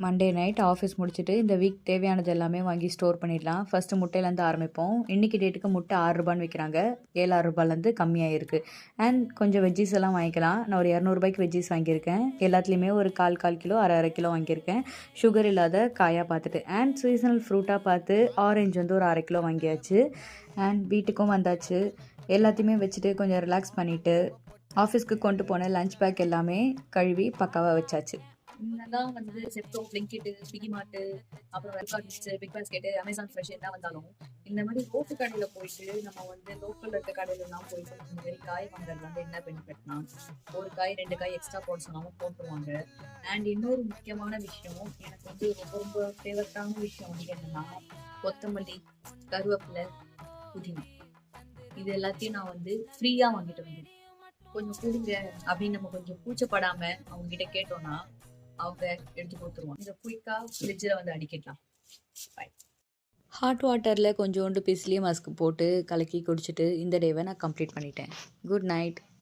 Monday night office முடிச்சுட்டு இந்த week தேவையானது எல்லாமே வாங்கி ஸ்டோர் பண்ணிடலாம். ஃபஸ்ட்டு முட்டையிலேருந்து ஆரம்பிப்போம். இன்றைக்கி டேட்டுக்கு முட்டை ₹6 விற்கிறாங்க. ₹7-6 கம்மியாக இருக்குது. அண்ட் கொஞ்சம் வெஜ்ஜீஸ் எல்லாம் வாங்கிக்கலாம். நான் ஒரு ₹200 வெஜ்ஜீஸ் வாங்கியிருக்கேன். எல்லாத்துலேயுமே ஒரு கால் கால் கிலோ அரை கிலோ வாங்கியிருக்கேன். சுகர் இல்லாத காயாக பார்த்துட்டு அண்ட் சீசனல் ஃப்ரூட்டாக பார்த்து ஆரஞ்சு வந்து ஒரு அரை கிலோ வாங்கியாச்சு. அண்ட் வீட்டுக்கும் வந்தாச்சு. எல்லாத்தையுமே வச்சுட்டு கொஞ்சம் ரிலாக்ஸ் பண்ணிவிட்டு ஆஃபீஸ்க்கு கொண்டு போன லஞ்ச் பேக் எல்லாமே கழுவி பக்காவாக வச்சாச்சு. என்னதான் வந்து செப்டோ, பிளிங்கிட், ஸ்விக்கி மார்ட், அப்புறம் வெப்கார்ட், பிக் பாஸ்கெட், அமேசான் ஃப்ரெஷ் என்ன வந்தாலும் இந்த மாதிரி ரோட்டு கடையில போயிட்டு நம்ம வந்து லோக்கல்ல இருக்க கடையில எல்லாம் போயிட்டு இந்த மாதிரி காய் வாங்குறது வந்து என்ன பெனிஃபிட்னா, ஒரு காய் 2 காய் எக்ஸ்ட்ரா போட சொன்னாலும் போட்டுருவாங்க. அண்ட் இன்னொரு முக்கியமான விஷயம், எனக்கு வந்து ரொம்ப ரொம்ப ஃபேவரட்டான விஷயம் வந்து என்னன்னா, கொத்தமல்லி, கருவேப்பிலை, புதினா, இது எல்லாத்தையும் நான் வந்து ஃப்ரீயா வாங்கிட்டு வந்தேன். கொஞ்சம் கொடுங்க அப்படின்னு நம்ம கொஞ்சம் கூச்சப்படாம அவங்க கிட்ட கேட்டோம்னா அவங்க எடுத்து கொடுத்துருவாங்க. இதை குயிக்கா ஃப்ரிட்ஜில் வந்து அடிக்கலாம். ஹாட் வாட்டரில் கொஞ்சோண்டு பிஸ்லி மஸ்க் போட்டு கலக்கி குடிச்சிட்டு இந்த டேவை நான் கம்ப்ளீட் பண்ணிட்டேன். Good night.